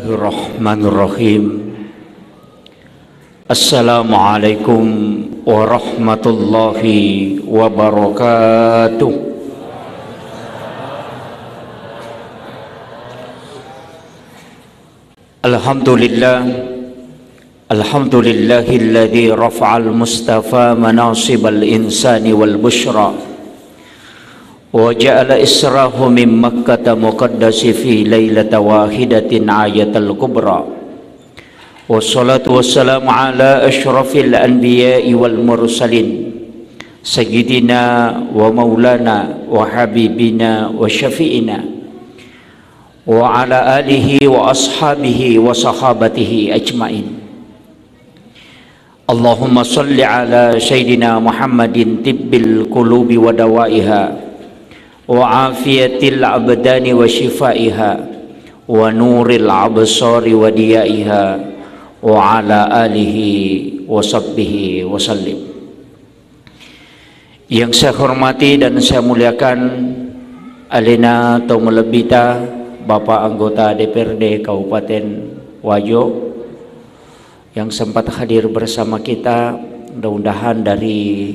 Bismillahirrahmanirrahim. Assalamualaikum warahmatullahi wabarakatuh. Alhamdulillahilladzi rafa'al mustafa manasibal insani wal bushra wa ja'ala israhu min makkata muqaddasi fi lailata wahidatin ayatal kubra. Wassalatu wassalamu ala ashrafil anbiya'i wal mursalin sayyidina wa maulana wa habibina wa syafi'ina wa ala alihi wa ashabihi wa sahabatihi ajma'in. Allahumma salli ala sayyidina Muhammadin tibbil qulubi wa dawaiha wa afiyatil abdani wa shifaiha wa nuril absari wa diyaiha wa ala alihi wa sahbihi wa sallim. Yang saya hormati dan saya muliakan Alina Tomolebita, Bapak anggota DPRD Kabupaten Wajo yang sempat hadir bersama kita. Mudah-mudahan dari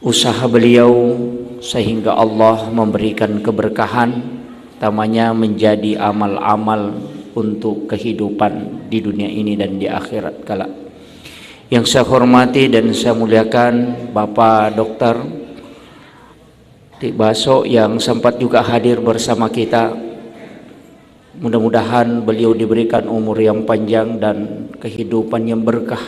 usaha beliau sehingga Allah memberikan keberkahan, utamanya menjadi amal-amal untuk kehidupan di dunia ini dan di akhirat kelak. Yang saya hormati dan saya muliakan Bapak Dr. Tibaso yang sempat juga hadir bersama kita. Mudah-mudahan beliau diberikan umur yang panjang dan kehidupan yang berkah.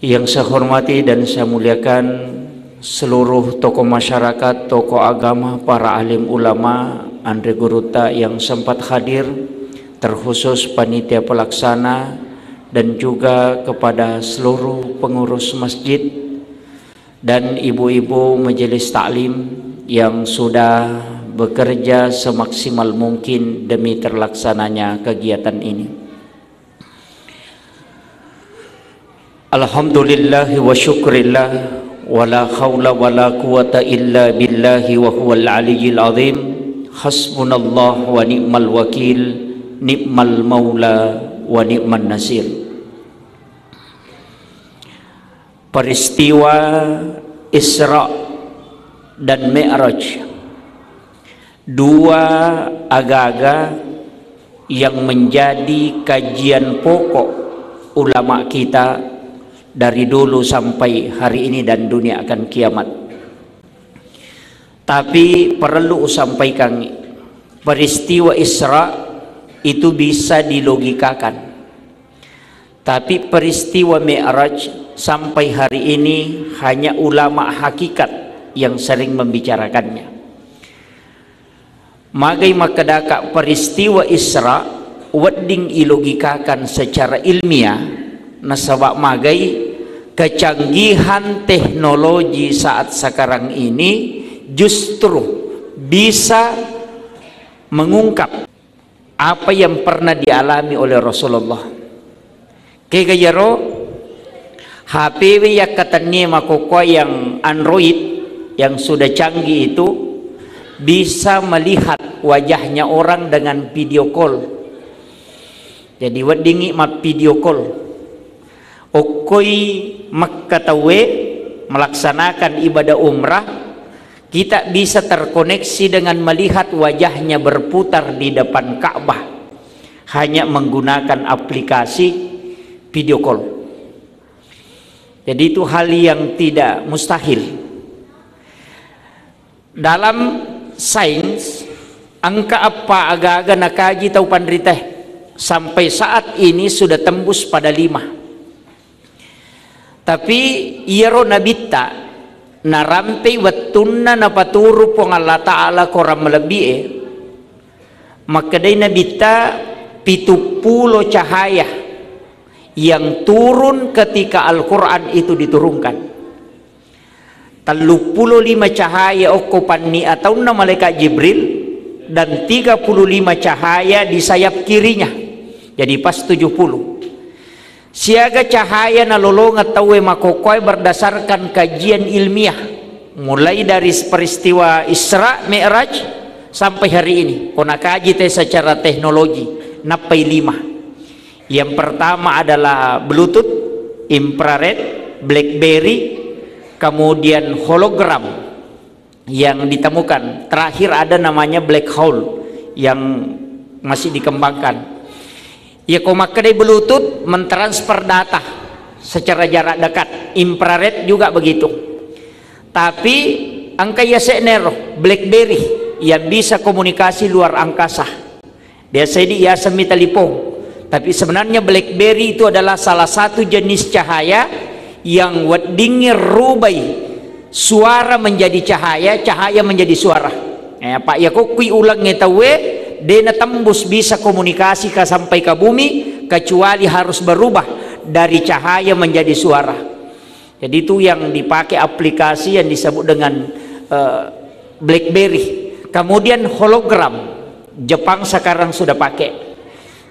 Yang saya hormati dan saya muliakan seluruh tokoh masyarakat, tokoh agama, para alim ulama, Andre Guruta yang sempat hadir, terkhusus panitia pelaksana dan juga kepada seluruh pengurus masjid dan ibu-ibu majelis taklim yang sudah bekerja semaksimal mungkin demi terlaksananya kegiatan ini. Alhamdulillahi wa syukrillah wala haula wala quwata illa billahi wa huwal aliyyil azim. Hasbunallah wa ni'mal wakil, ni'mal maula wa ni'man nasir. Peristiwa Isra dan Mi'raj, dua aga-aga yang menjadi kajian pokok ulama kita dari dulu sampai hari ini dan dunia akan kiamat. Tapi perlu sampaikan, peristiwa Isra itu bisa dilogikakan, tapi peristiwa Mi'raj sampai hari ini hanya ulama hakikat yang sering membicarakannya. Magai makadaka peristiwa Isra wedding ilogikakan secara ilmiah, nasabak magai kecanggihan teknologi saat sekarang ini justru bisa mengungkap apa yang pernah dialami oleh Rasulullah. Kegayaro HP yang katanya makoko yang Android yang sudah canggih itu bisa melihat wajahnya orang dengan video call. Jadi weddingi mah video call. Okoi makkatawe melaksanakan ibadah umrah, kita bisa terkoneksi dengan melihat wajahnya berputar di depan Ka'bah hanya menggunakan aplikasi video call. Jadi itu hal yang tidak mustahil. Dalam sains, angka apa agak-agak nakaji tau pandriteh sampai saat ini sudah tembus pada 5. Tapi iero nabita narampe wattunna napaturu pong Allah Ta'ala koram melebih maka day nabita 70 cahaya yang turun ketika Al-Quran itu diturunkan. 35 cahaya okupanni atau malaikat Jibril dan 35 cahaya di sayap kirinya, jadi pas 70. Siaga cahaya nalolongat tawe makokoy berdasarkan kajian ilmiah mulai dari peristiwa Isra Mi'raj sampai hari ini kona kaji teh secara teknologi napai 5. Yang pertama adalah Bluetooth, infrared, BlackBerry, kemudian hologram yang ditemukan. Terakhir ada namanya black hole yang masih dikembangkan. Ya komakadai Bluetooth mentransfer data secara jarak dekat, infrared juga begitu. Tapi angka ya senero BlackBerry yang bisa komunikasi luar angkasa. Biasa dia semi telepon. Tapi sebenarnya BlackBerry itu adalah salah satu jenis cahaya yang wadingnya rubai suara menjadi cahaya, cahaya menjadi suara. Pak ya kok kui ulang ngetawe dena tembus bisa komunikasi ke sampai ke bumi kecuali harus berubah dari cahaya menjadi suara. Jadi itu yang dipakai aplikasi yang disebut dengan BlackBerry. Kemudian hologram, Jepang sekarang sudah pakai.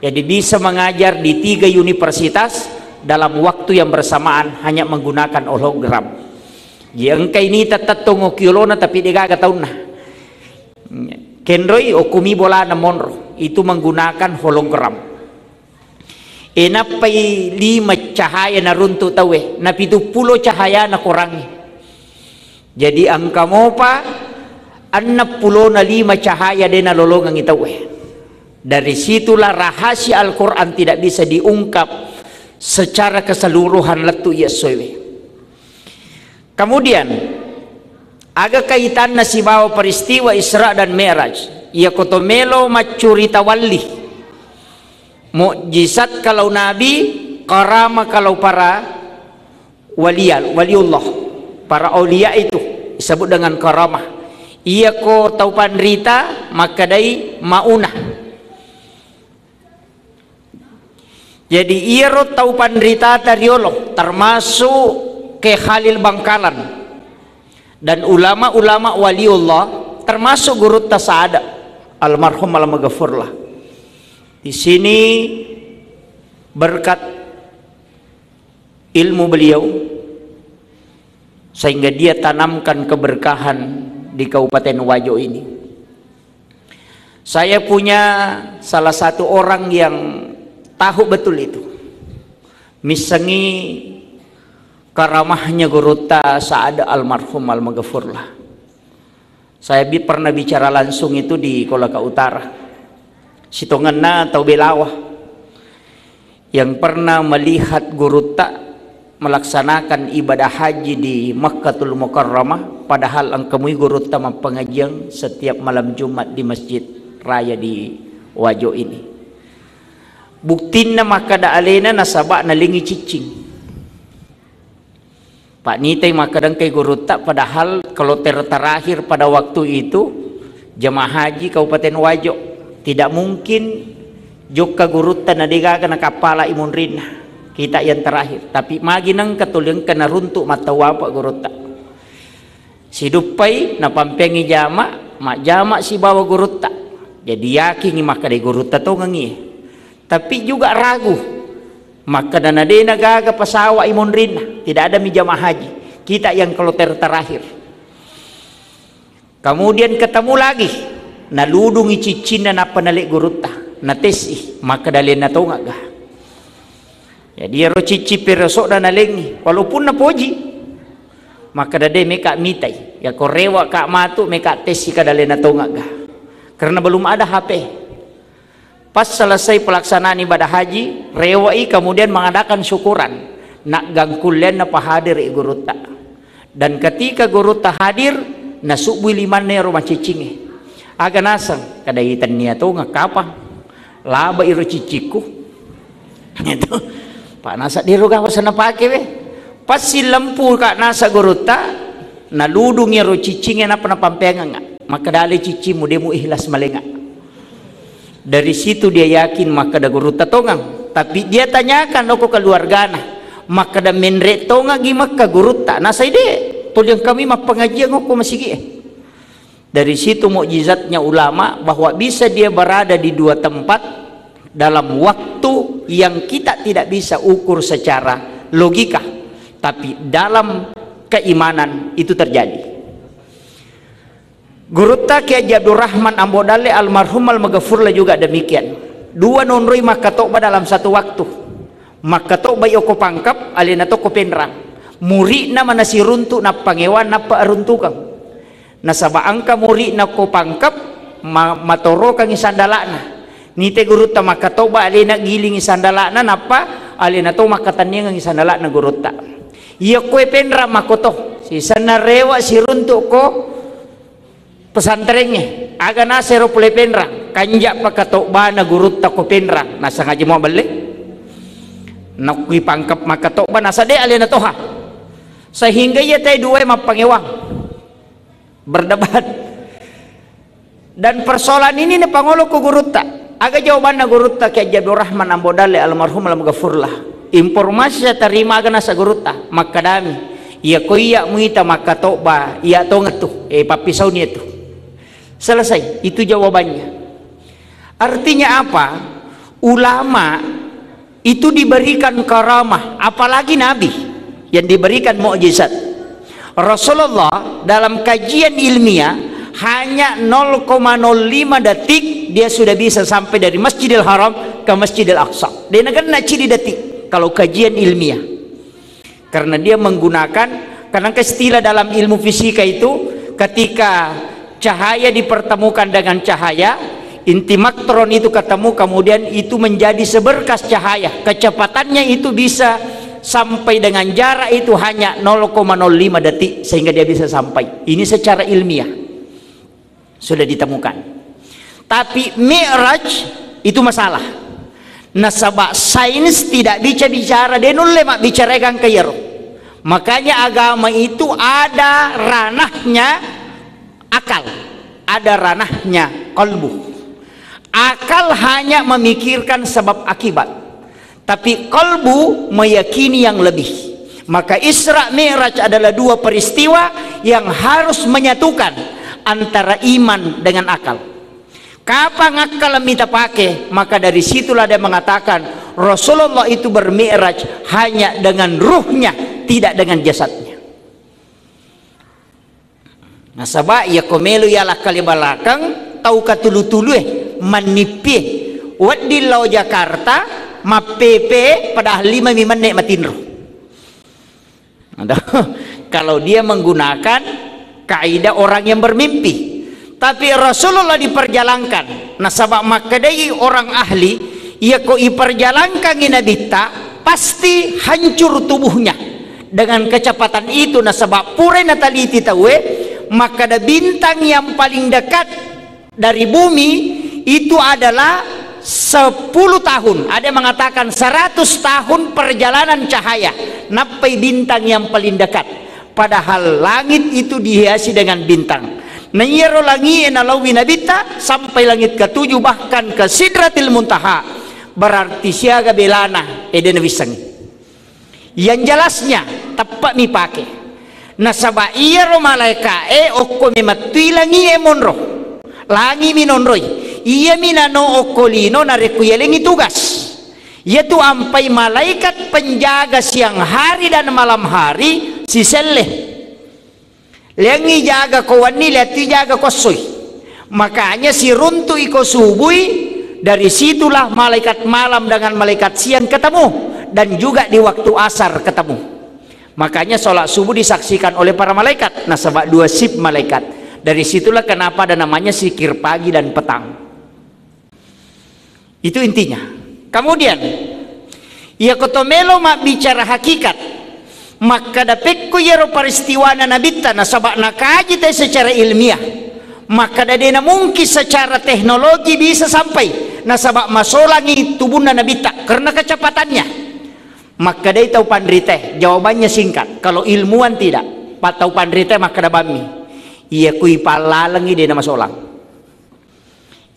Jadi bisa mengajar di 3 universitas dalam waktu yang bersamaan hanya menggunakan hologram. Yang ini tetap tunggu kilona tapi dia gak tahu nah. Kenroi okumi bola na monro itu menggunakan hologram. Enapai 5 cahaya na runtu tawe, na 70 cahaya na kurangi. Jadi angka mo pa 65 cahaya de na lolongang itawe. Dari situlah rahasia Al-Quran tidak bisa diungkap secara keseluruhan letu Yesuwe. Kemudian aga kaitan na si bawa peristiwa Isra dan Mi'raj. Ia kotomelo macurita wali. Mukjizat kalau nabi, karama kalau para waliullah, para aulia itu disebut dengan karamah. Ia ko tau panrita maka dai maunah. Jadi ia ro tau panrita tariolo termasuk ke Khalil Bangkalan. Dan ulama-ulama waliullah termasuk guru Tasada almarhum al-maghfurlah. Di sini berkat ilmu beliau sehingga dia tanamkan keberkahan di Kabupaten Wajo ini. Saya punya salah satu orang yang tahu betul itu. Misangi karamahnya guru Tasada almarhum al-maghfurlah. Saya pernah bicara langsung itu di Kolaka Utara. Sitonganna atau Belawah yang pernah melihat guru tak melaksanakan ibadah haji di Makkatul Mukarramah, padahal angkamui guru tak pengajian setiap malam Jumat di Masjid Raya di Wajo ini. Buktina maka da alena nasabak na lingi cicing. Pak Nitay makadang kay guru tak, padahal kalau terakhir pada waktu itu jemaah haji Kabupaten Wajo tidak mungkin joka guru tak nadiga kena kapala imun kita yang terakhir, tapi maginang katuliang kena runtuk mata wapa guru tak sidupai na pampengi jama mak jama si bawa guru tak jadi yakin maka de guru tak to ngangi, tapi juga ragu maka dana dena gaga pasawa imun tidak ada mijamah haji kita yang kalau terakhir. Kemudian ketemu lagi naludungi cicin dan apa nalik guru tak na tesi maka dalin na to ngaga. Jadi ro cici peresok dan nalengi walaupun na poji maka dade meka mitai ya korewa kak matu meka tesi ka dalin na to ngaga karena belum ada HP. Pas selesai pelaksanaan ibadah haji rewai kemudian mengadakan syukuran nak gangkulen na pahadir guru tak, dan ketika guru tak hadir nasubui liman nero macicinge aga nasang kadaitan niya to ngakapang laba iro ciciku itu pak nasa diruga wasana pake be pas si lampu kak nasa guru tak naludung iro cicinge na panapampenga maka dali cicimu demu ihlas malenga. Dari situ dia yakin maka da guru tatongang, tapi dia tanyakan loko keluargana maka da menre tonga gimak ka guru ta nasai de tuliang kami mah pengajian ko masigi. Dari situ mukjizatnya ulama bahwa bisa dia berada di 2 tempat dalam waktu yang kita tidak bisa ukur secara logika, tapi dalam keimanan itu terjadi. Gurutta Kiai Abdul Rahman Ambodale almarhum al-maghfurlah juga demikian. Dua nonroi makatoba dalam satu waktu. Makatoba yoko pangkap alina toko penrang. Muri na manasi runtu na pangewan na paaruntukang. Nasaba angka muri na ko pangkap matoro kang isandalana. Nite gurutta makatoba alina giling isandalana napa alina to makatanya ng isandalana gurutta. Iya kue penra makoto. Si sanarewa si runtu ko pesantrennya aga nasero pule penrang kanja pakatoba na gurutta ko penrang nasa ngaji mo balik nakui pangkap makatoba nasa de alina toha sehingga ia tay dua mapangewang berdebat dan persoalan ini ne pangolo ko gurutta aga jawaban na gurutta Kiai Abdul Rahman Ambodale almarhum al-maghfurlah informasi saya terima aga nasa gurutta makadami ia ko iya muita makatoba iya to ngatu papisaw niya to. Selesai, itu jawabannya. Artinya apa? Ulama itu diberikan karamah, apalagi Nabi yang diberikan mukjizat. Rasulullah dalam kajian ilmiah hanya 0,05 detik dia sudah bisa sampai dari Masjidil Haram ke Masjidil Aqsa. Dia nak ciri detik kalau kajian ilmiah. Karena dia menggunakan, karena istilah dalam ilmu fisika itu ketika cahaya dipertemukan dengan cahaya, inti maktron itu ketemu, kemudian itu menjadi seberkas cahaya. Kecepatannya itu bisa sampai dengan jarak itu hanya 0,05 detik sehingga dia bisa sampai. Ini secara ilmiah sudah ditemukan. Tapi Mi'raj itu masalah. Nasabak sains tidak bisa bicara, dia nulemak bicarakan kayero. Makanya agama itu ada ranahnya akal, ada ranahnya kalbu. Akal hanya memikirkan sebab akibat, tapi kalbu meyakini yang lebih. Maka Isra Mi'raj adalah dua peristiwa yang harus menyatukan antara iman dengan akal. Kapan akal minta pakai, maka dari situlah dia mengatakan Rasulullah itu bermi'raj hanya dengan ruhnya, tidak dengan jasadnya. Nasaba ya komelu ya lakali balakang tau katulu-tulu manipi wadi lau Jakarta mapepe pada 5 menit matinro. Kalau dia menggunakan kaidah orang yang bermimpi, tapi Rasulullah diperjalankan. Nasaba makadai orang ahli ia ko iperjalankan inabita pasti hancur tubuhnya dengan kecepatan itu. Nasaba pure nataliti tawe maka ada bintang yang paling dekat dari bumi itu adalah 10 tahun. Ada yang mengatakan 100 tahun perjalanan cahaya napai bintang yang paling dekat. Padahal langit itu dihiasi dengan bintang. Nanyero langi enalawi nabita sampai langit ke-7 bahkan ke Sidratil Muntaha. Berarti siaga belana eden wisangi. Yang jelasnya tepat mi pakai. Nasaba iya ro malaika okko mimatui langi monro langi minonroi iya minano okkolino narekuyelengi tugas yaitu ampai malaikat penjaga siang hari dan malam hari si seleh lengi jaga kowani leti jaga kosoi. Makanya si runtu iko subui, dari situlah malaikat malam dengan malaikat siang ketemu, dan juga di waktu asar ketemu. Makanya sholat subuh disaksikan oleh para malaikat. Nah sebab 2 sip malaikat. Dari situlah kenapa ada namanya zikir pagi dan petang. Itu intinya. Kemudian ia kotomelo mak bicara hakikat, maka dapekku yero peristiwana nabita. Nah sebab nakaji teh secara ilmiah, maka dadena mungkin secara teknologi bisa sampai. Nah sebab masolangi tubuhna nabita karena kecepatannya. Maka dia tahu pandrite, jawabannya singkat. Kalau ilmuwan tidak, tahu pandrite maka dabami. Ia kui palalangi dia nama solang.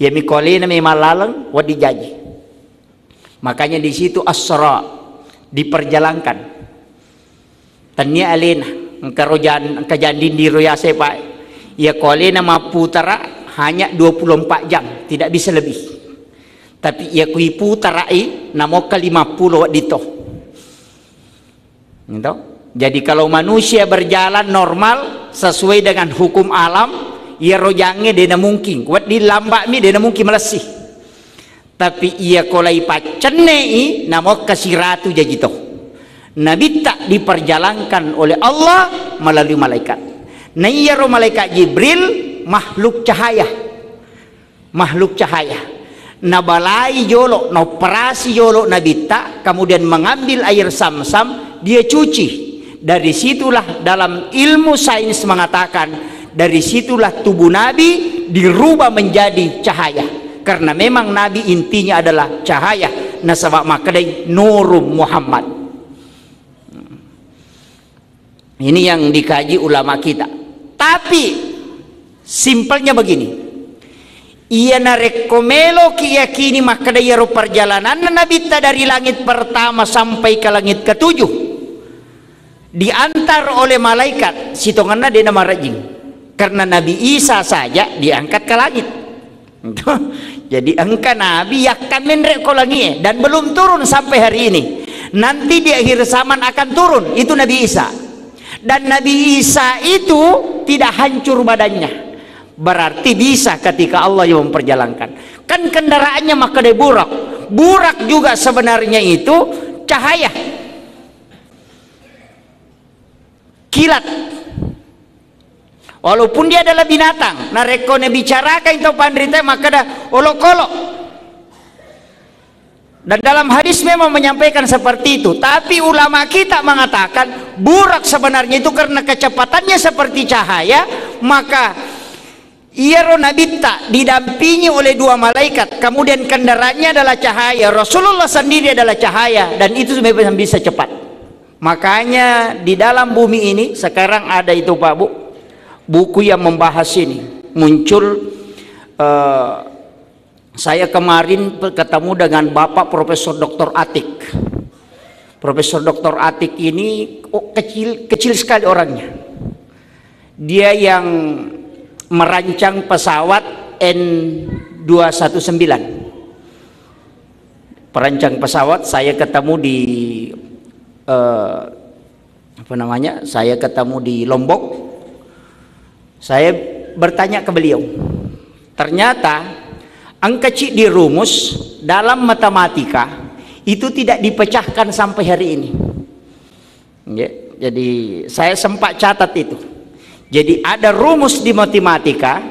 Ia mikoli nama malalang wadi jaji. Makanya di situ asra diperjalankan. Tanya alena engkarojan kejandin di royase pak. Ia koli nama putara hanya 24 jam, tidak bisa lebih. Tapi ia kui putarai namo ke 50 wadito. Gitu. Jadi kalau manusia berjalan normal sesuai dengan hukum alam, ia rojange dena mungkin kuat di lambak mi dena mungkin melesih, tapi ia kolai pacenei namo kasiratu jajito. Nabi tak diperjalankan oleh Allah melalui malaikat. Nah iya ro malaikat Jibril makhluk cahaya, makhluk cahaya. Nabalai jolo, operasi jolo Nabi tak, kemudian mengambil air Sam-Sam, dia cuci. Dari situlah dalam ilmu sains mengatakan, dari situlah tubuh Nabi dirubah menjadi cahaya. Karena memang Nabi intinya adalah cahaya. Nah sebab makadai Nurum Muhammad. Ini yang dikaji ulama kita. Tapi simpelnya begini, ia narekomelo kiyakini makadai ro perjalanan Nabi ta dari langit pertama sampai ke langit ketujuh, diantar oleh malaikat sitonganna dena marajing. Karena Nabi Isa saja diangkat ke langit. Jadi angka Nabi akan menrek kolangi dan belum turun sampai hari ini. Nanti di akhir zaman akan turun, itu Nabi Isa. Dan Nabi Isa itu tidak hancur badannya, berarti bisa ketika Allah yang memperjalankan. Kan kendaraannya maka dia burak. Burak juga sebenarnya itu cahaya, kilat. Walaupun dia adalah binatang, narekone bicarakan itu pandrita maka dah olok-olok. Dan dalam hadis memang menyampaikan seperti itu. Tapi ulama kita mengatakan burak sebenarnya itu karena kecepatannya seperti cahaya, maka ia Nabi tak didampingi oleh dua malaikat, kemudian kendaraannya adalah cahaya. Rasulullah sendiri adalah cahaya, dan itu memang bisa cepat. Makanya di dalam bumi ini sekarang ada itu Pak Bu, buku yang membahas ini muncul. Saya kemarin ketemu dengan Bapak Profesor Dr. Atik. Profesor Dr. Atik ini kecil sekali orangnya. Dia yang merancang pesawat N219. Perancang pesawat, saya ketemu di saya ketemu di Lombok. Saya bertanya ke beliau. Ternyata angka cik dirumus dalam matematika itu tidak dipecahkan sampai hari ini. Ya, jadi saya sempat catat itu. Jadi ada rumus di matematika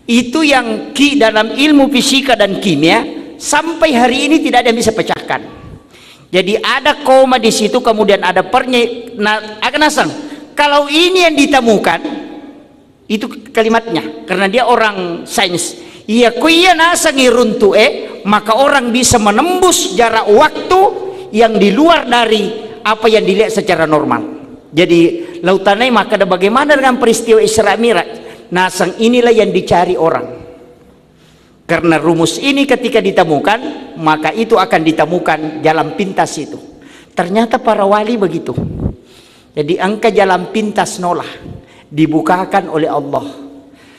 itu yang dalam ilmu fisika dan kimia sampai hari ini tidak ada yang bisa pecahkan. Jadi ada koma di situ, kemudian ada pernya. Nah, akan asang kalau ini yang ditemukan itu kalimatnya, karena dia orang sains. Iya kuya nasangi runtu maka orang bisa menembus jarak waktu yang di luar dari apa yang dilihat secara normal. Jadi lautanai maka ada bagaimana dengan peristiwa Isra Mi'raj. Nasang inilah yang dicari orang. Karena rumus ini ketika ditemukan, maka itu akan ditemukan jalan pintas itu. Ternyata para wali begitu. Jadi angka jalan pintas nolah dibukakan oleh Allah.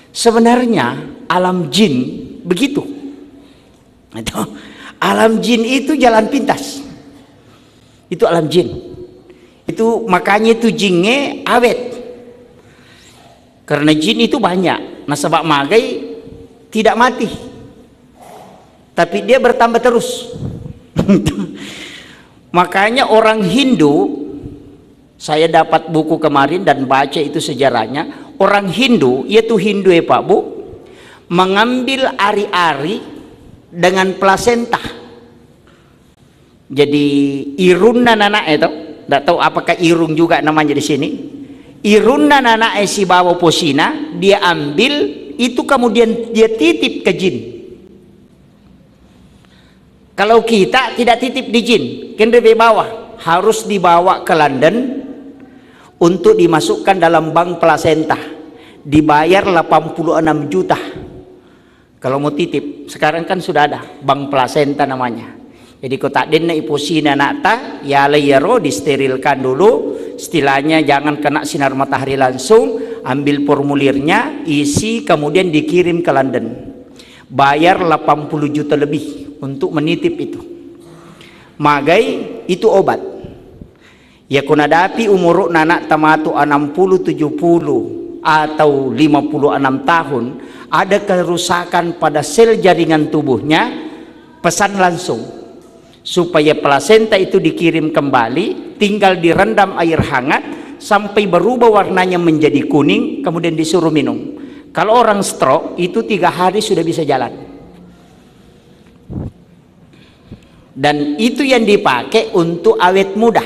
Sebenarnya alam jin begitu. Alam jin itu jalan pintas. Itu alam jin. Itu makanya itu jinnya awet. Karena jin itu banyak. Nah sebab magai tidak mati, tapi dia bertambah terus. Makanya orang Hindu, saya dapat buku kemarin dan baca itu sejarahnya. Orang Hindu, yaitu Hindu ya Pak Bu, mengambil ari-ari dengan plasenta. Jadi irunna nana itu, tidak tahu apakah irung juga namanya di sini. Irunna nana si bawa posina, dia ambil itu kemudian dia titip ke jin. Kalau kita tidak titip di jin, kan lebih bawah, harus dibawa ke London untuk dimasukkan dalam bank plasenta, dibayar 86 juta kalau mau titip. Sekarang kan sudah ada bank plasenta namanya. Jadi kota denna iposina nakta ya layaro, disterilkan dulu, istilahnya jangan kena sinar matahari langsung, ambil formulirnya, isi, kemudian dikirim ke London, bayar 80 juta lebih untuk menitip itu. Magai itu obat. Ya kunadapi umuruk nanak tamatu 60-70 atau 56 tahun ada kerusakan pada sel jaringan tubuhnya, pesan langsung supaya plasenta itu dikirim kembali, tinggal direndam air hangat sampai berubah warnanya menjadi kuning, kemudian disuruh minum. Kalau orang stroke itu 3 hari sudah bisa jalan. Dan itu yang dipakai untuk awet muda.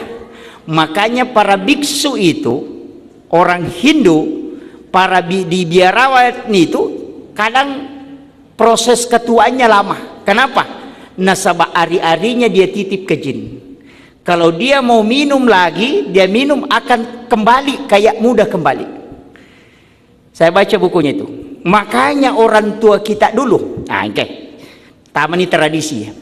Makanya para biksu itu, orang Hindu, para di biarawat itu kadang proses ketuaannya lama. Kenapa? Nasabah ari-arinya dia titip ke jin. Kalau dia mau minum lagi, dia minum akan kembali kayak muda kembali. Saya baca bukunya itu. Makanya orang tua kita dulu, taman ini tradisi ya.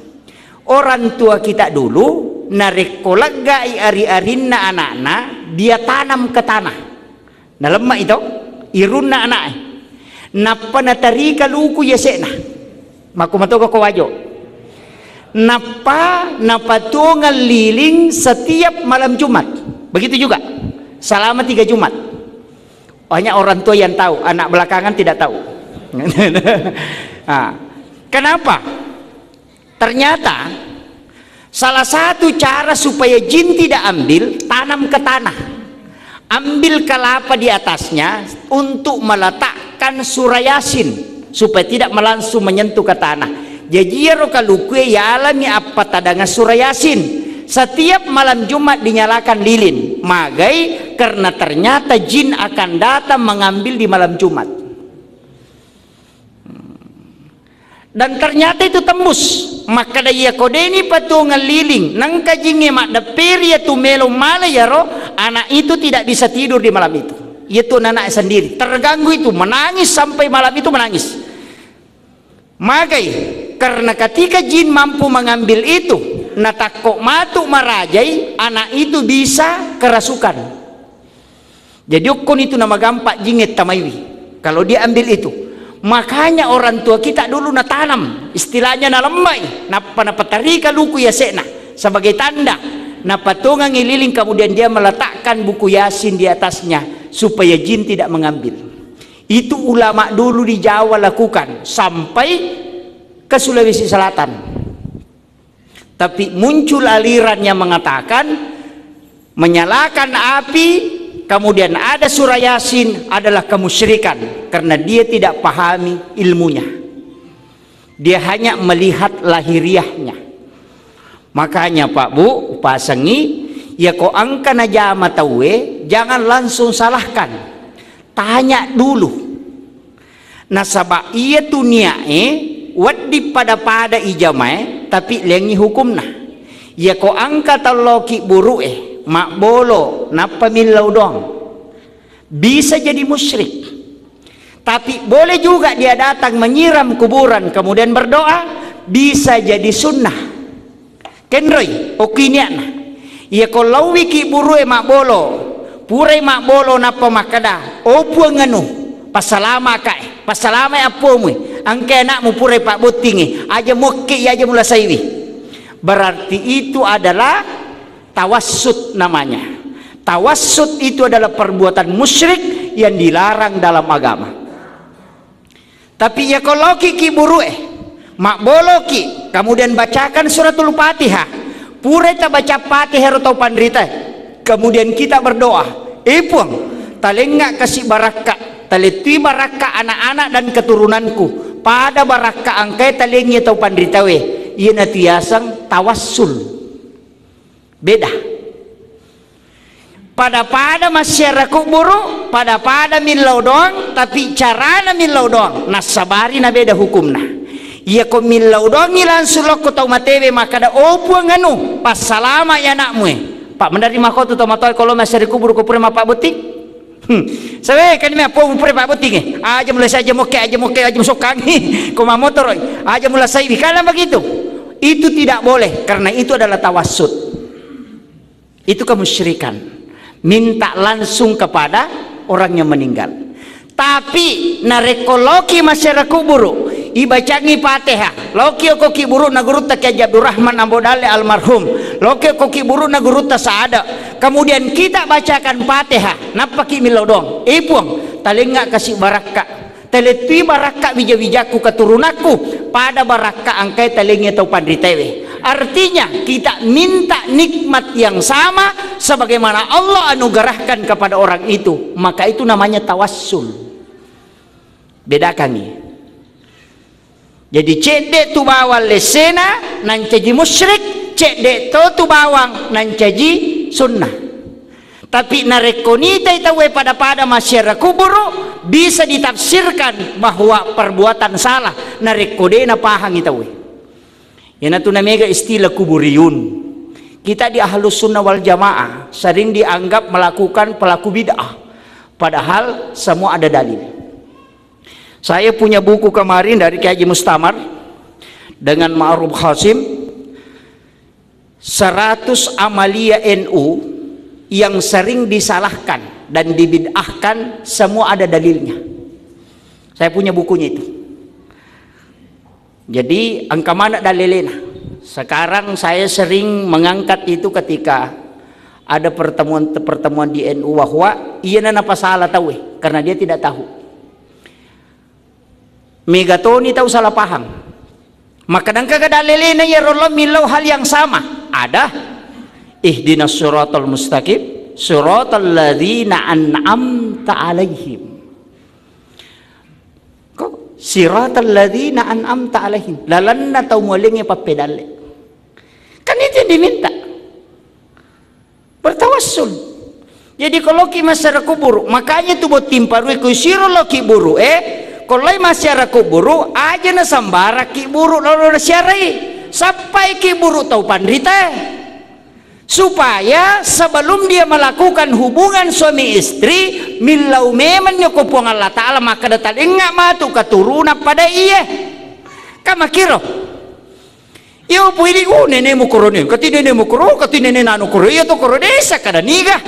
Orang tua kita dulu narekolagai ari-arinna anak-anak dia tanam ke tanah. Nah lemak itu irunna anak napa natarika luku yasena maku matoka ko wajo napa tungal liling setiap malam Jumat, begitu juga selama 3 Jumat. Hanya orang tua yang tahu, anak belakangan tidak tahu. Nah, kenapa? Ternyata salah satu cara supaya jin tidak ambil, tanam ke tanah. Ambil kelapa di atasnya untuk meletakkan surah Yasin supaya tidak langsung menyentuh ke tanah. Jadi rokalukue ya alami apa tadanga surah Yasin. Setiap malam Jumat dinyalakan lilin. Magai karena ternyata jin akan datang mengambil di malam Jumat. Dan ternyata itu tembus. Maka daya kodeni patungan liling nang kajinge mak daperi tu melo mala yaro, anak itu tidak bisa tidur di malam itu. Itu anak sendiri terganggu, itu menangis sampai malam itu menangis. Magai karena ketika jin mampu mengambil itu, natakok matuk marajai, anak itu bisa kerasukan. Jadi ukun itu nama gampak jinget tamaiwi kalau dia ambil itu. Makanya orang tua kita dulu natanam, istilahnya nalembai, napatarika luku yasena sebagai tanda, napatungan ngililing, kemudian dia meletakkan buku Yasin di atasnya supaya jin tidak mengambil. Itu ulama dulu di Jawa lakukan sampai ke Sulawesi Selatan. Tapi muncul aliran yang mengatakan menyalakan api kemudian ada surah Yasin adalah kemusyrikan karena dia tidak pahami ilmunya. Dia hanya melihat lahiriahnya. Makanya Pak Bu, Pak Sengi, ya kok angka najama tawe, jangan langsung salahkan. Tanya dulu. Nasabah iya tuniae wadi pada ijamae tapi lengi hukumna. Ya kok angka taloki buru'e mak bolo napa milau dong, bisa jadi musyrik. Tapi boleh juga dia datang menyiram kuburan kemudian berdoa, bisa jadi sunnah. Kenroy okiniana ya kalau wiki burue mak bolo pure mak bolo napa makada opu nganu pasalama kae pasalama apomu angke anakmu pure pak butingi aja mokke aja mula saiwi, berarti itu adalah tawassut namanya. Tawassut itu adalah perbuatan musyrik yang dilarang dalam agama. Tapi ya kalau ki buru'e mak boloki kemudian bacakan suratul Fatihah, pura ta baca Fatihah atau pandrita, kemudian kita berdoa, puang talengga kasih baraka, taleti baraka anak-anak dan keturunanku, pada baraka angkai talengnya atau pandrita we, iya natiasang tawassul. Beda. Pada masyarakat buruk, pada milau doang, tapi carana milau doang. Nasabari na beda hukumna. Iya ko milau doang langsung loko tau matewe maka da opu nganu pas salama ya nakmu. Pak menerima kau tu tomatoi kalau masyarakat buruk ko pura pak butik. Sawe kan me apa pura pak butik aja mulai saja moke aja musokangi ko motor aja mulai saya kalau begitu. Itu tidak boleh karena itu adalah tawassut. Itu kemusyrikan, minta langsung kepada orang yang meninggal. Tapi narekoloki masyarakat buruk ibacangi Fatihah loki koki buruk nagurut tak Abdurrahman Ambodale almarhum loki koki buruk nagurut tak Saada, kemudian kita bacakan Fatihah napaki milau dong ipuang talenga kasih baraka teletui baraka bija-bijaku keturunanku pada baraka angkai talengnya tau pandritewe. Artinya kita minta nikmat yang sama sebagaimana Allah anugerahkan kepada orang itu, maka itu namanya tawassul. Bedakan nih. Jadi cedek tu bawang lesena nan caji musyrik, cedek tu bawang nan caji sunnah. Tapi narekonita itawe pada masyarakat kuburu bisa ditafsirkan bahwa perbuatan salah narekodena pahang itawe. Yang itu namanya istilah kuburiyun. Kita di Ahlus Sunnah wal Jamaah sering dianggap melakukan pelaku bid'ah, padahal semua ada dalil. Saya punya buku kemarin dari Kiai Haji Mustamar dengan Ma'ruf Hasim, 100 amalia NU yang sering disalahkan dan dibid'ahkan, semua ada dalilnya. Saya punya bukunya itu. Jadi angka mana dalilnya? Sekarang saya sering mengangkat itu ketika ada pertemuan di NU bahwa iya nana salah tahu karena dia tidak tahu. Megatoni tahu salah paham. Maka dan kagak dalilnya ya Allah milau hal yang sama. Ada ihdinas siratal mustaqim siratal ladzina an'amta alaihim. Siratal ladzina an'amta alaihim lalanna tau mulingi papedale. Kan itu yang diminta. Bertawassul. Jadi kalau ki masyarakat kuburu, makanya tu buat timparui ku siro lo ki buru kalau masyarakat kuburu aja na sambara ki buru lalu syari sampai ki buru tau pandrita. Supaya sebelum dia melakukan hubungan suami istri milau memang nyokopong Allah Ta'ala maka datang enggak matu keturunan pada iya kama kiro iyo pwede ko nene mo koronin kati nene mo koro kati nene nano koro iyo to koronesa kada niga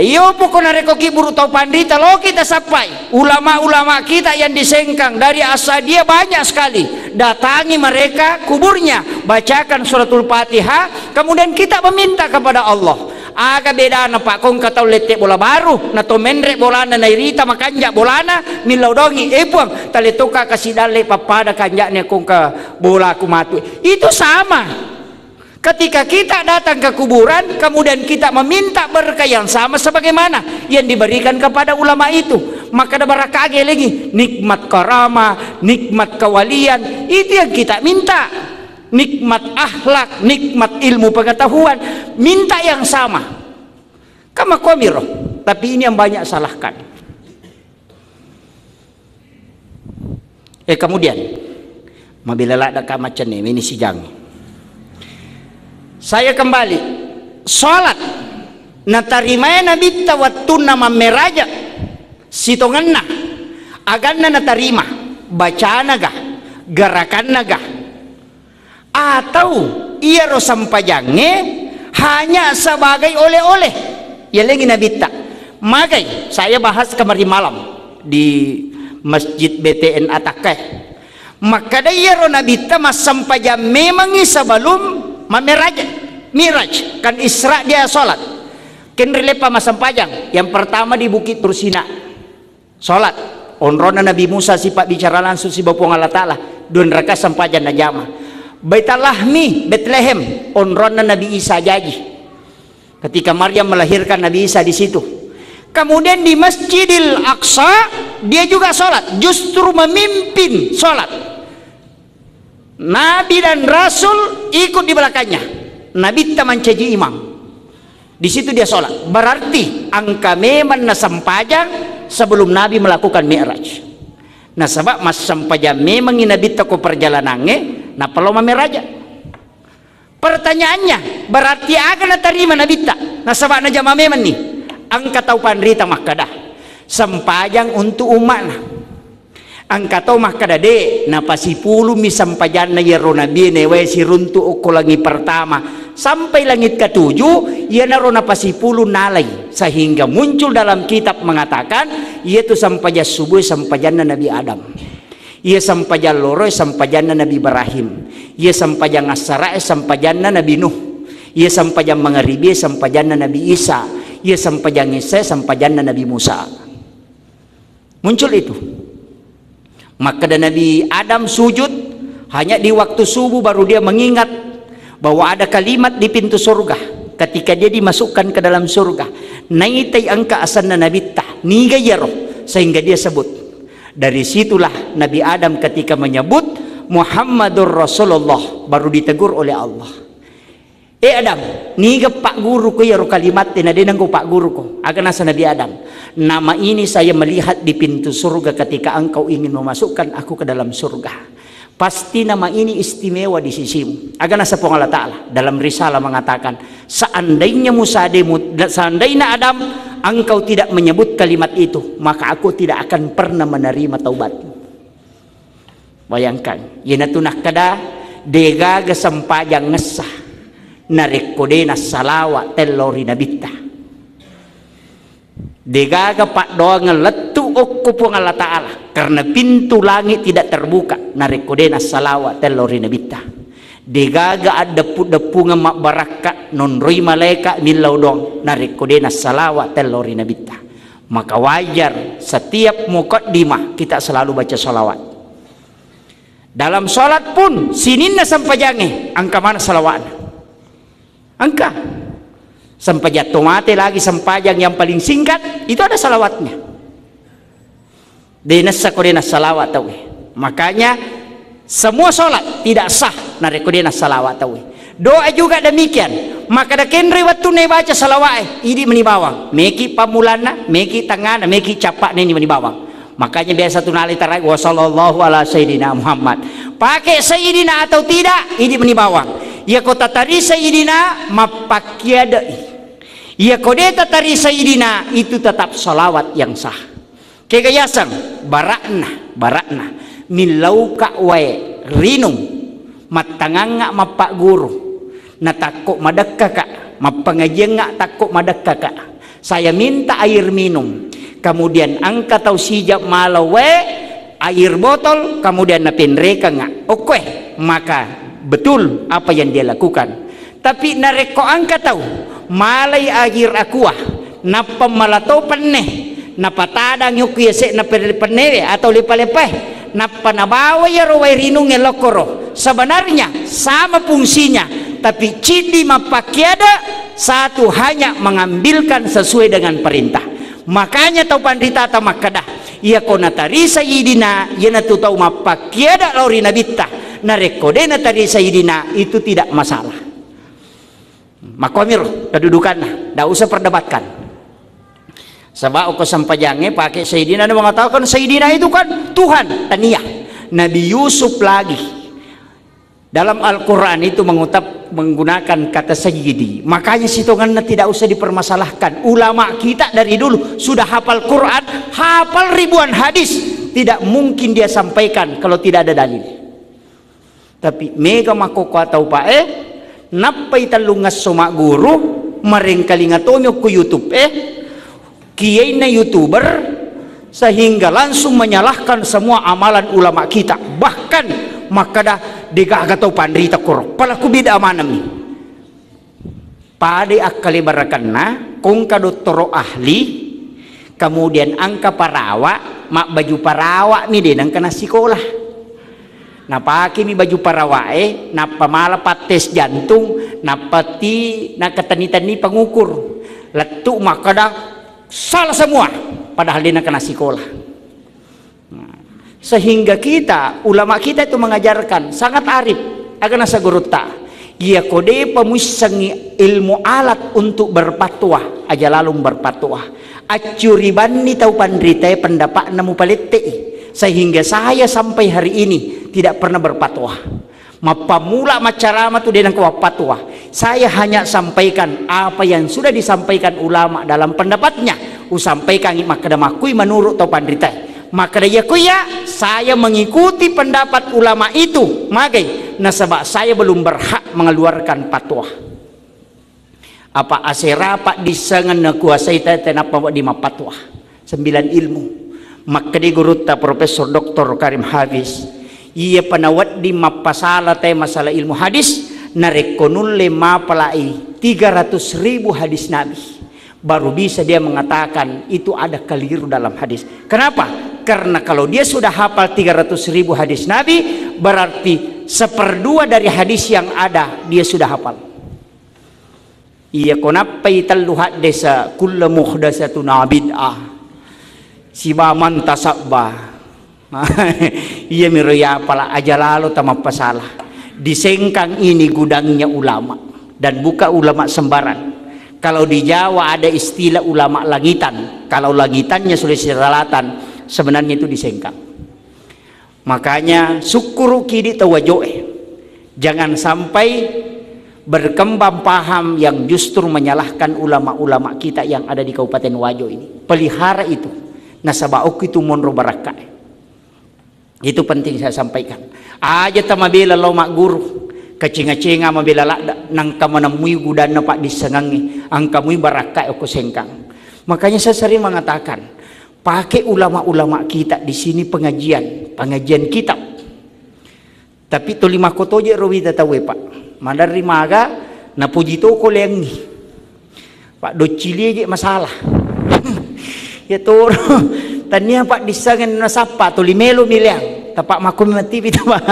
iyo po ko nareko kiburu tau pandita lo kita sampai ulama-ulama kita yang disengkang dari asal dia banyak sekali datangi mereka kuburnya bacakan suratul Fatihah kemudian kita meminta kepada Allah aga beda na pak kong katau lete bola baru na to menrek bola na nairita makanja bola na milau dongi epuang taletoka kasih dale papada kanjaknya kong ka bola kumatu itu sama. Ketika kita datang ke kuburan, kemudian kita meminta berkah yang sama sebagaimana yang diberikan kepada ulama itu, maka ada barakah lagi, nikmat karamah, nikmat kewalian, itu yang kita minta. Nikmat akhlak, nikmat ilmu pengetahuan, minta yang sama. Kama komiro, tapi ini yang banyak salahkan. Kemudian, mabila ada kamacen ini si jang. Saya kembali sholat natarimaya nabi tawatun nama meraja sitonganna aganna natarima bacaan naga gerakan naga atau ia rosampajange hanya sebagai oleh-oleh ya lagi nabi tak magai saya bahas kemarin malam di Masjid BTN Atakeh maka dia nabi tak masampajang memang sebelum Miraj kan Isra dia sholat kenrilepa masam pajang yang pertama di Bukit Tursina sholat onrona Nabi Musa sifat bicara langsung si Bapuang Allah Ta'ala dun raka sampajan na jama Baitalahmi Bethlehem onrona Nabi Isa jaji ketika Maryam melahirkan Nabi Isa di situ kemudian di Masjidil Aqsa dia juga sholat justru memimpin sholat Nabi dan Rasul ikut di belakangnya. Nabi tak mencaji imam. Di situ dia sholat. Berarti angka memang nasampajang sebelum Nabi melakukan Mi'raj. Nah sebab mas sampajang memang Nabi tak perjalanannya. Nah perlu Mi'raj. Pertanyaannya berarti akan terima Nabi tak. Nah sebab najama memang nih. Angka tahu pandrita makadah. Sampajang untuk umat. Angka tau mah kadade na pasipulu misampajan na yero nabi newe si runtu uko langi pertama sampai langit ketujuh ia naro na pasipulu nalay sehingga muncul dalam kitab mengatakan ia tu sampajan subuh sampajan na Nabi Adam ia sampajan loro sampajan na Nabi Ibrahim ia sampajan asara sampajan na Nabi Nuh ia sampajan magharibi sampajan na Nabi Isa ia sampajan Isa sampajan na Nabi Musa Muncul itu. Maka Nabi Adam sujud hanya di waktu subuh, baru dia mengingat bahwa ada kalimat di pintu surga ketika dia dimasukkan ke dalam surga, naitai angka asanna nabitta niga yaro, sehingga dia sebut. Dari situlah Nabi Adam ketika menyebut Muhammadur Rasulullah baru ditegur oleh Allah. Adam, niga pak guru ko yaro kalimat tinadinang ko pak guru ko. Akan asa Nabi Adam, nama ini saya melihat di pintu surga ketika engkau ingin memasukkan aku ke dalam surga. Pasti nama ini istimewa di sisimu. Akan asa Allah Ta'ala dalam risalah mengatakan, seandainya seandainya Adam engkau tidak menyebut kalimat itu, maka aku tidak akan pernah menerima taubatmu. Bayangkan, yanatunah kada degaga sampajang ngesah narekodena salawa telori nabitta degaga pak doang letu okku pun Allah Ta'ala karena pintu langit tidak terbuka narekodena salawa telori nabitta degaga ada depunga mak baraka non roi malaika milau dong narekodena salawa telori nabitta. Maka wajar setiap muqaddimah kita selalu baca salawat. Dalam salat pun sininna sampai jange angka mana salawat angka sampai jatuh mati lagi sempajang yang paling singkat itu ada salawatnya. Dinasa kodena salawat tahu. Makanya semua salat tidak sah narekodena salawat tahu. Doa juga demikian. Maka da kenri waktu ne baca salawat ini menibawang. Meki pamulana, meki tangana, meki capak ini menibawang. Makanya biasa tunali tarai wa sallallahu ala sayyidina Muhammad. Pakai sayyidina atau tidak ini menibawang. Ya kota tari sayyidina mapakiadai. Ya kode tari sayyidina itu tetap salawat yang sah. Kegayasang barakna milau ka wae rinung matanganga mapak guru natakok madakaka mapangajengga takok madakaka. Saya minta air minum. Kemudian angka tau sijap malawe air botol kemudian napinreka nga. Oke, maka betul apa yang dia lakukan. Tapi nareko angka tahu malay air akuah napa malato peneh napa tadang yuki se napa peneh atau lepa-lepeh napa nabawa ya rawai rinung elokoro. Sebenarnya sama fungsinya, tapi ciri mapakiada satu hanya mengambilkan sesuai dengan perintah. Makanya tau pandita atau makadah ia konatari sayyidina ia natu tau mapakiada lauri nabitta narekodena tadi sayyidina itu tidak masalah. Makomir kedudukannya tidak usah perdebatkan. Sebab aku sampajangnya pakai sayyidina dan mengatakan sayyidina itu kan Tuhan taniyah. Nabi Yusuf lagi dalam Al-Quran itu menggunakan kata sayyidi. Makanya situngannya tidak usah dipermasalahkan. Ulama kita dari dulu sudah hafal Quran, hafal ribuan hadis, tidak mungkin dia sampaikan kalau tidak ada dalil. Tapi mega makoko atau pae napai talungas somak guru maring kalingatonyo ku YouTube kiai na YouTuber sehingga langsung menyalahkan semua amalan ulama kita. Bahkan maka degaga tau pandrita kor palaku bida amanami pade akali barakanna kung kadottoro ahli kemudian angka parawa mak baju parawa mi denang kena sekolah napaki mi baju parawa napa malapat tes jantung napati nakatani-tani pengukur letuk maka salah semua padahal dia kena sekolah. Sehingga kita ulama kita itu mengajarkan sangat arif akan asa guruta ia kode pemusangi ilmu alat untuk berpatwa aja lalu berpatwa acuriban ni tahu pandrita pendapat namu palette sehingga saya sampai hari ini tidak pernah berpatwa mapamula macarama tu dengan patwa. Saya hanya sampaikan apa yang sudah disampaikan ulama dalam pendapatnya usampaikan makadamakui menurut tahu pandrita. Maka dia kuya saya mengikuti pendapat ulama itu magai nasabak saya belum berhak mengeluarkan fatwa apa asera pak disangan na kuasai tenapa di mapatwa 9 ilmu. Maka di guruta Profesor Dr. Karim Hafiz ia panawat di mapasala te masalah ilmu hadis narekonul lema palai 300.000 hadis Nabi baru bisa dia mengatakan itu ada keliru dalam hadis. Kenapa? Karena kalau dia sudah hafal 300.000 hadis Nabi, berarti 1/2 dari hadis yang ada dia sudah hafal. Iya konapai tallu hadisa kullu muhdatsatun bid'ah. Sibaman tasabba. Iya miroya pala aja lalu tamap pasalah. Di Sengkang ini gudangnya ulama, dan bukan ulama sembarang. Kalau di Jawa ada istilah ulama langitan. Kalau langitannya Sulawesi Selatan, sebenarnya itu di Sengkang. Makanya syukuru kidi tawajoe. Jangan sampai berkembang paham yang justru menyalahkan ulama-ulama kita yang ada di Kabupaten Wajo ini. Pelihara itu. Nasabauk itu monro baraka. Itu penting saya sampaikan. Aja tamabela lo mak guru. Kacinga-cinga mabela lakda nang kamanamui gudana pak disengangi. Angkamui baraka oko Sengkang. Makanya saya sering mengatakan, pakai ulama-ulama kita di sini pengajian kitab. Tapi to lima kotoje rowi tatawe pak. Mandari maga na puji toko lengi. Pak do cili masalah. Ya toro tania pak disangan nasapa to limelo miliang. Tapak makum mati pita pak.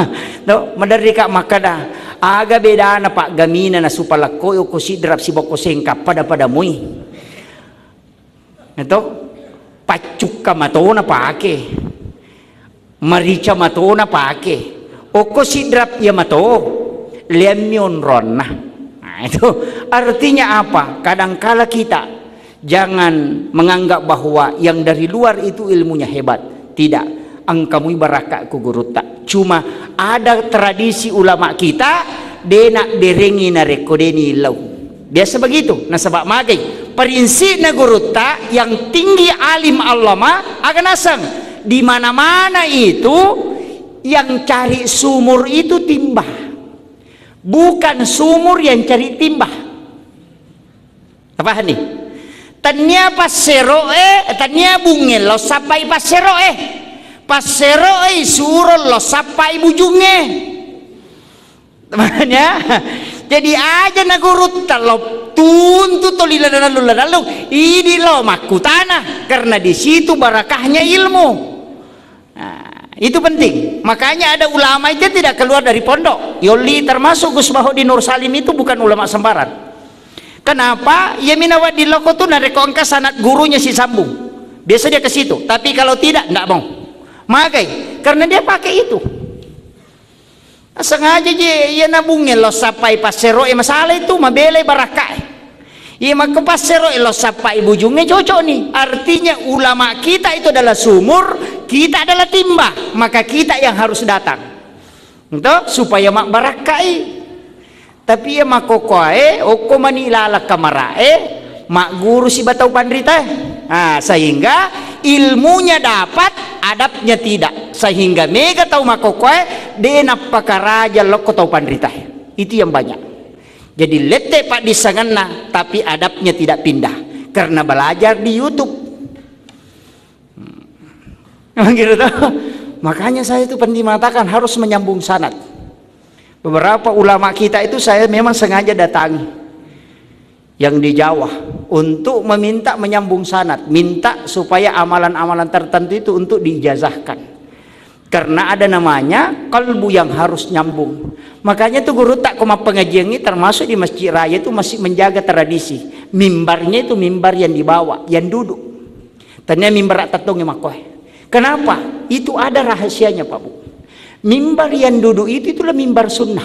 No mandari kak makada. Aga beda na pak gamina na supalakoy ko sidrap si boko Sengkang pada mui. Ito pacuka mato na pake, marica mato na pake, oko sidrap ya mato, lemyon ron na. Nah, itu artinya apa? Kadangkala kita jangan menganggap bahwa yang dari luar itu ilmunya hebat. Tidak, angkamui baraka ku guruta. Cuma ada tradisi ulama kita, denak derengi na rekodeni lau. Biasa begitu. Nasabak magai. Prinsip na guruta yang tinggi alim allama akan asang. Di mana-mana itu yang cari sumur itu timbah. Bukan sumur yang cari timbah. Apa nih? Tanya pasero tanya bungel lo sapai pasero pasero suruh lo sapai bujungnya. Temannya. Jadi aja na guruta lo tuntut to lila lalu ini lo makutana karena di situ barakahnya ilmu. Nah, itu penting. Makanya ada ulama itu tidak keluar dari pondok. Yoli termasuk Gus Bahodin Nur Salim itu bukan ulama sembarang. Kenapa? Ya minawat di loko tuh nareko angka sanad gurunya si sambung. Biasa dia ke situ. Tapi kalau tidak enggak mau. Magai karena dia pakai itu. Sengaja je ya nabungin lo sapai pasero masalah itu mabele baraka. Iya maka pasero lo sapai bujungnya cocok nih. Artinya ulama kita itu adalah sumur, kita adalah timba, maka kita yang harus datang. Untuk supaya mak barakai. Tapi ya mak kokoe, oko manilala kamarae, mak guru si batau pandrita. Nah, sehingga ilmunya dapat, adabnya tidak. Sehingga mega tahu makokoe denap pakaraja loko tahu pandrita. Itu yang banyak. Jadi lete pak disanganna tapi adabnya tidak pindah karena belajar di YouTube. Gitu. Makanya saya itu penting mengatakan harus menyambung sanad. Beberapa ulama kita itu saya memang sengaja datangi yang di Jawa untuk meminta menyambung sanad, minta supaya amalan-amalan tertentu itu untuk diijazahkan. Karena ada namanya kalbu yang harus nyambung. Makanya tuh guru tak koma pengajian ini termasuk di Masjid Raya itu masih menjaga tradisi. Mimbarnya itu mimbar yang dibawa, yang duduk. Tanya mimbar tatung makoh. Kenapa? Itu ada rahasianya Pak Bu. Mimbar yang duduk itu itulah mimbar sunnah.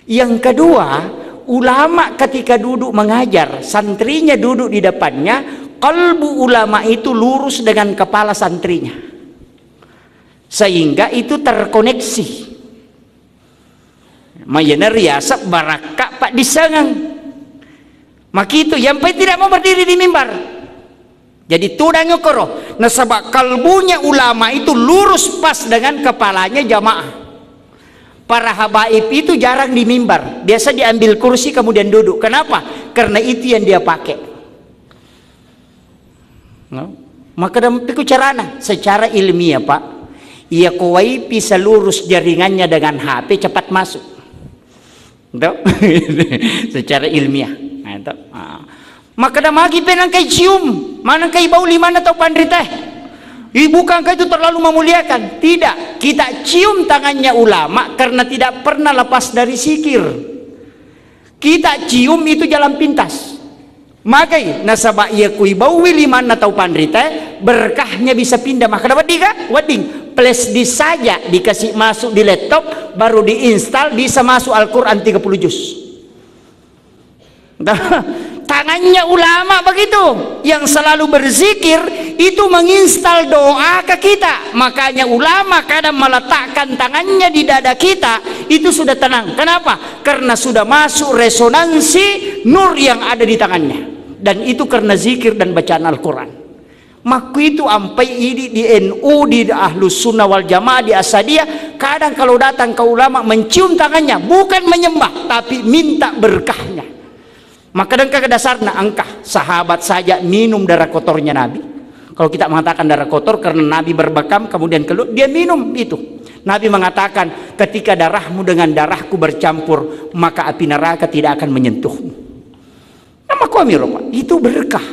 Yang kedua, ulama ketika duduk mengajar, santrinya duduk di depannya, kalbu ulama itu lurus dengan kepala santrinya. Sehingga itu terkoneksi. Mayana riasap barakak pak disangang. Maka itu yang tidak mau berdiri di mimbar. Jadi tudang nyokoro. Nasabak kalbunya ulama itu lurus pas dengan kepalanya jamaah. Para habaib itu jarang di mimbar. Biasa diambil kursi kemudian duduk. Kenapa? Karena itu yang dia pakai. No? Maka dalam carana secara ilmiah Pak. Ia kuwaipi selurus jaringannya dengan HP cepat masuk. Secara ilmiah. Nah, maka dah magi penang kay cium, manang kay bau lima na tau pandrita. Bukankah itu terlalu memuliakan? Tidak. Kita cium tangannya ulama karena tidak pernah lepas dari zikir. Kita cium itu jalan pintas. Makai nasabah ia kui bawi liman atau pandrita, berkahnya bisa pindah. Maka dapat diga wading flash disk saja dikasih masuk di laptop, baru diinstal bisa masuk Al-Quran 30 juz. Tangannya ulama begitu, yang selalu berzikir itu menginstal doa ke kita. Makanya ulama kadang meletakkan tangannya di dada kita, itu sudah tenang. Kenapa? Karena sudah masuk resonansi nur yang ada di tangannya, dan itu karena zikir dan bacaan Al-Quran. Maka itu sampai ini di NU, di Ahlus Sunnah wal Jamaah, di Asadiyah, kadang kalau datang ke ulama mencium tangannya, bukan menyembah tapi minta berkahnya. Maka dan ke dasarnya angkah sahabat saja minum darah kotornya Nabi. Kalau kita mengatakan darah kotor karena Nabi berbakam kemudian keluar, dia minum itu. Nabi mengatakan ketika darahmu dengan darahku bercampur, maka api neraka tidak akan menyentuhmu. Nama kuamiropa itu berkah.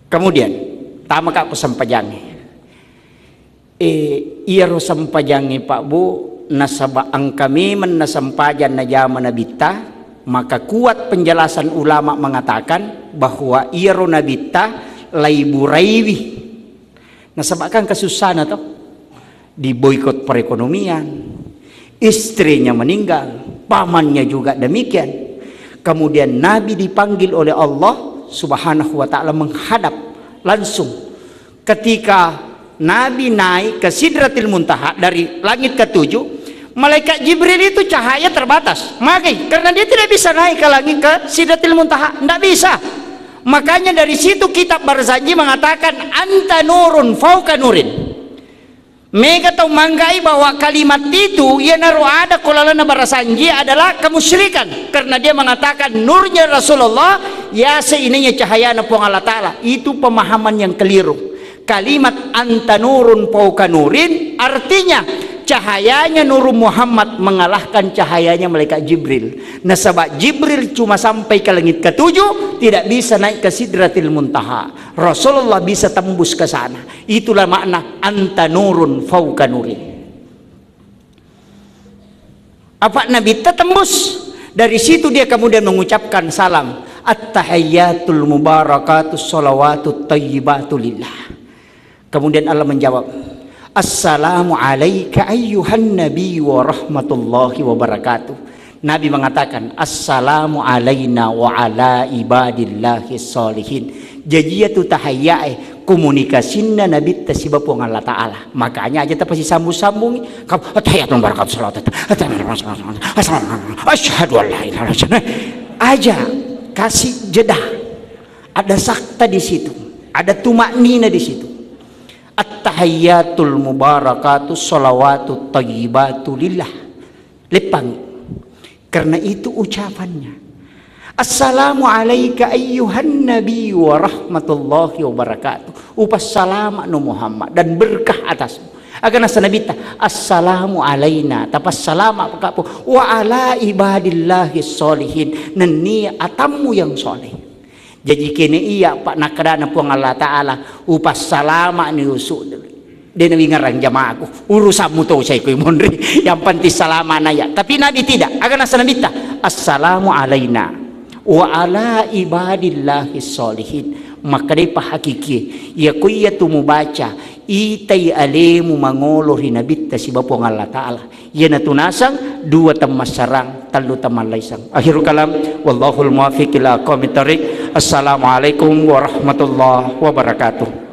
Kemudian tama kak sampajangi. Iya ro sampajangi Pak Bu, nasaba ang kami menasampajan na jaman nabita, maka kuat penjelasan ulama mengatakan bahwa iro nabita laiburaiwi nasabakan kesusahan atau di boikot perekonomian, istrinya meninggal, pamannya juga demikian. Kemudian Nabi dipanggil oleh Allah Subhanahu wa ta'ala menghadap langsung. Ketika Nabi naik ke Sidratil Muntaha dari langit ke-7, malaikat Jibril itu cahaya terbatas. Makanya karena dia tidak bisa naik ke langit ke Sidratil Muntaha, tidak bisa. Makanya dari situ kitab Barzanji mengatakan anta nurun fauka nurin. Mereka tahu manggai bahwa kalimat itu ya naru ada kolalana Barzanji adalah kemusyrikan, karena dia mengatakan nurnya Rasulullah ya seininya cahaya napuang Allah Ta'ala. Itu pemahaman yang keliru. Kalimat anta nurun fauka nurin artinya cahayanya Nur Muhammad mengalahkan cahayanya malaikat Jibril. Nah sebab Jibril cuma sampai ke langit ke-7, tidak bisa naik ke Sidratil Muntaha. Rasulullah bisa tembus ke sana. Itulah makna anta nurun fauka nurin. Apa Nabi tembus? Dari situ dia kemudian mengucapkan salam, at-tahiyyatul mubarakatus sholawatut thayyibatu lillah. Kemudian Allah menjawab, assalamu alayka ayyuhan nabi wa rahmatullahi wa barakatuh. Nabi mengatakan assalamu alayna wa ala ibadillahi sholihin. Jajiyatu tahayyai komunikasinna nabi tasibapung Allah Ta'ala. Makanya aja pasti sambung-sambung tahiyyatun barakatuh salawat asyhadu an la ilaha illallah aja kasih jeda. Ada sakta di situ, ada tumaknina di situ. At-tahiyyatul mubarakatus sholawatut thayyibatu lillah. Lepang. Karena itu ucapannya. Assalamu alayka ayyuhan nabi wa rahmatullahi wa barakatuh. Upas salam anu Muhammad dan berkah atasmu. Akan asa nabita assalamu alayna tapas salama pakapo wa ala ibadillahi sholihin. Nani atamu yang soleh. Jadi kini iya pak nakadana puang Allah Ta'ala upas salama ni usuk dia nabi ngarang jamaahku urusanmu tuh saya kui mondri yang penting salama naya. Tapi Nabi tidak. Akan asa Nabi ta assalamu alayna wa ala ibadillahi sholihin. Maka dia hakiki ya kuya tu mubaca itai alemu mangolohi Nabi ta si bapuang Allah Ta'ala ya natunasang dua temas sarang talu teman laisang. Akhirul kalam wallahul muwaffiq ila aqwamit thoriq. Assalamualaikum warahmatullahi wabarakatuh.